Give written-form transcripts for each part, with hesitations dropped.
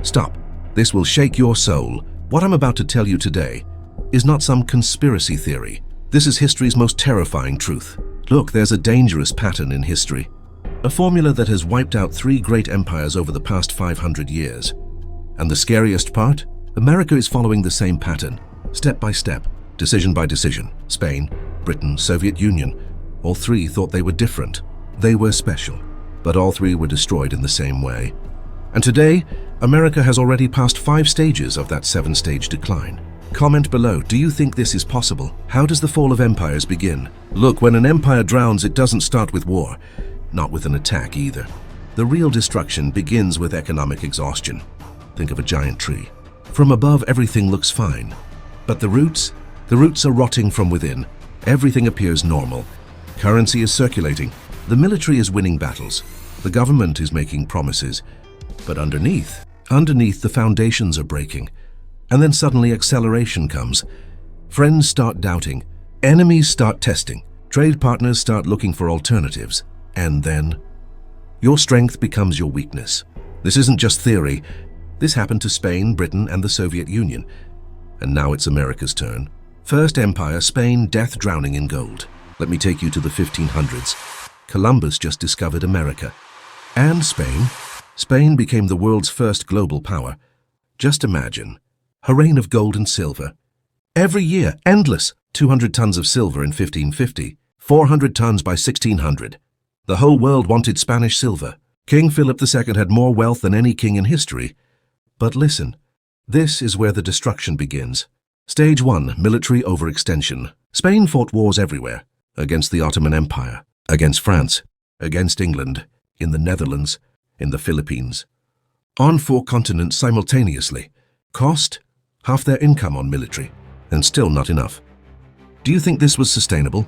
Stop. This will shake your soul. What I'm about to tell you today is not some conspiracy theory. This is history's most terrifying truth. Look, there's a dangerous pattern in history. A formula that has wiped out 3 great empires over the past 500 years. And the scariest part? America is following the same pattern, step by step, decision by decision. Spain, Britain, Soviet Union, all 3 thought they were different. They were special, but all 3 were destroyed in the same way. And today, America has already passed 5 stages of that 7-stage decline. Comment below, do you think this is possible? How does the fall of empires begin? Look, when an empire drowns, it doesn't start with war, not with an attack either. The real destruction begins with economic exhaustion. Think of a giant tree. From above, everything looks fine. But the roots are rotting from within. Everything appears normal. Currency is circulating. The military is winning battles. The government is making promises. But underneath the foundations are breaking. And then suddenly acceleration comes. Friends start doubting. Enemies start testing. Trade partners start looking for alternatives. And then your strength becomes your weakness. This isn't just theory. This happened to Spain, Britain, and the Soviet Union. And now it's America's turn. First empire, Spain, death drowning in gold. Let me take you to the 1500s. Columbus just discovered America. And Spain became the world's first global power. Just imagine, a reign of gold and silver. Every year, endless. 200 tons of silver in 1550, 400 tons by 1600. The whole world wanted Spanish silver. King Philip II had more wealth than any king in history. But listen, this is where the destruction begins. Stage 1, military overextension. Spain fought wars everywhere. Against the Ottoman Empire, against France, against England, in the Netherlands, in the Philippines. On 4 continents simultaneously. Cost? Half their income on military, and still not enough. Do you think this was sustainable?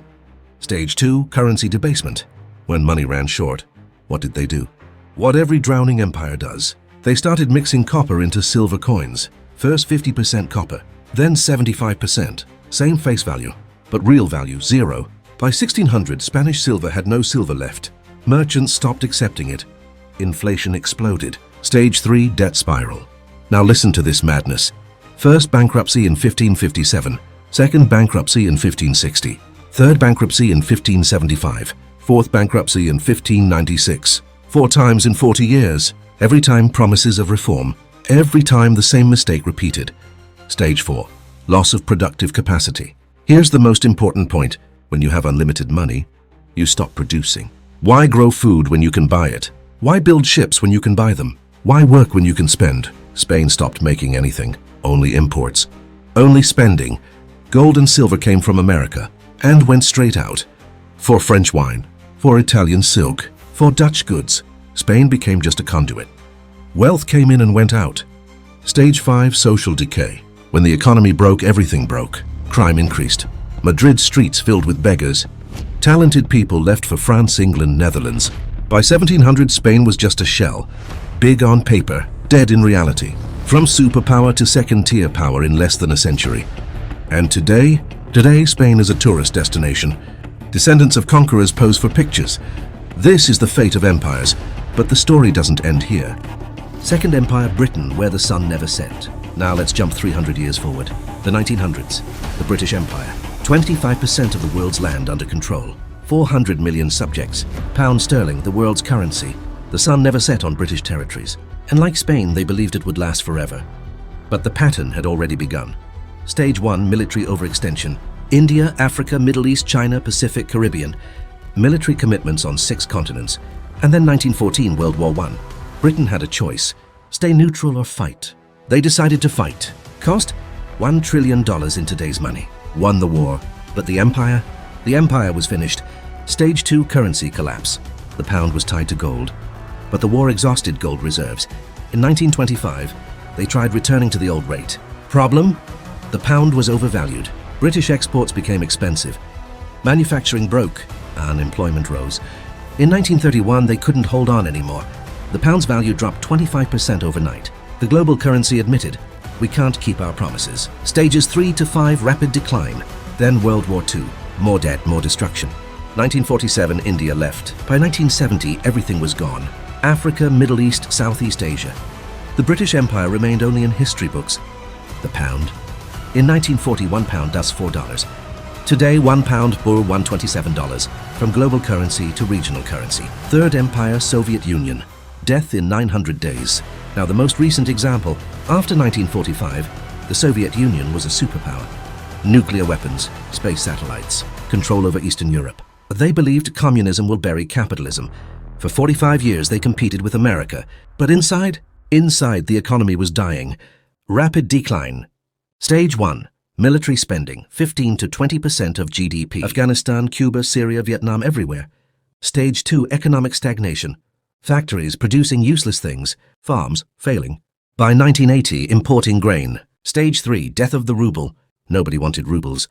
Stage 2, currency debasement. When money ran short, what did they do? What every drowning empire does. They started mixing copper into silver coins. First 50% copper, then 75%. Same face value, but real value, 0. By 1600, Spanish silver had no silver left. Merchants stopped accepting it. Inflation exploded. Stage 3, debt spiral. Now listen to this madness. First bankruptcy in 1557. Second bankruptcy in 1560. Third bankruptcy in 1575. Fourth bankruptcy in 1596. 4 times in 40 years. Every time promises of reform. Every time the same mistake repeated. Stage 4, loss of productive capacity. Here's the most important point. When you have unlimited money, you stop producing. Why grow food when you can buy it? Why build ships when you can buy them? Why work when you can spend? Spain stopped making anything, only imports, only spending. Gold and silver came from America and went straight out. For French wine, for Italian silk, for Dutch goods, Spain became just a conduit. Wealth came in and went out. Stage 5, social decay. When the economy broke, everything broke. Crime increased. Madrid streets filled with beggars. Talented people left for France, England, Netherlands. By 1700, Spain was just a shell. Big on paper, dead in reality. From superpower to second-tier power in less than a century. And today, Spain is a tourist destination. Descendants of conquerors pose for pictures. This is the fate of empires, but the story doesn't end here. Second Empire, Britain, where the sun never set. Now let's jump 300 years forward. The 1900s, the British Empire. 25% of the world's land under control. 400 million subjects. Pound sterling, the world's currency. The sun never set on British territories. And like Spain, they believed it would last forever. But the pattern had already begun. Stage 1, military overextension. India, Africa, Middle East, China, Pacific, Caribbean. Military commitments on 6 continents. And then 1914, World War I. Britain had a choice. Stay neutral or fight. They decided to fight. Cost? $1 trillion in today's money. Won the war. But the empire? The empire was finished. Stage 2, currency collapse. The pound was tied to gold. But the war exhausted gold reserves. In 1925, they tried returning to the old rate. Problem? The pound was overvalued. British exports became expensive. Manufacturing broke. Unemployment rose. In 1931, they couldn't hold on anymore. The pound's value dropped 25% overnight. The global currency admitted, we can't keep our promises. Stages 3 to 5, rapid decline. Then World War II. More debt, more destruction. 1947, India left. By 1970, everything was gone. Africa, Middle East, Southeast Asia. The British Empire remained only in history books. The pound. In 1940, £1 does $4. Today, £1 bore $127, from global currency to regional currency. Third Empire, Soviet Union. Death in 900 days. Now, the most recent example, after 1945, the Soviet Union was a superpower. Nuclear weapons, space satellites, control over Eastern Europe. They believed communism will bury capitalism. For 45 years, they competed with America. But inside the economy was dying. Rapid decline. Stage 1. Military spending, 15 to 20% of GDP. Afghanistan, Cuba, Syria, Vietnam, everywhere. Stage 2. Economic stagnation. Factories producing useless things. Farms failing. By 1980, importing grain. Stage 3. Death of the ruble. Nobody wanted rubles.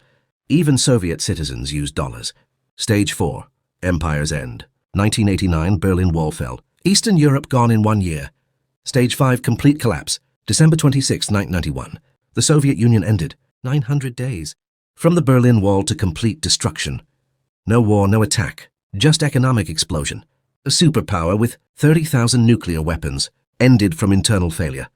Even Soviet citizens used dollars. Stage 4. Empire's end. 1989, Berlin Wall fell. Eastern Europe gone in 1 year. Stage 5. Complete collapse. December 26, 1991. The Soviet Union ended. 900 days. From the Berlin Wall to complete destruction. No war, no attack. Just economic explosion. A superpower with 30,000 nuclear weapons ended from internal failure.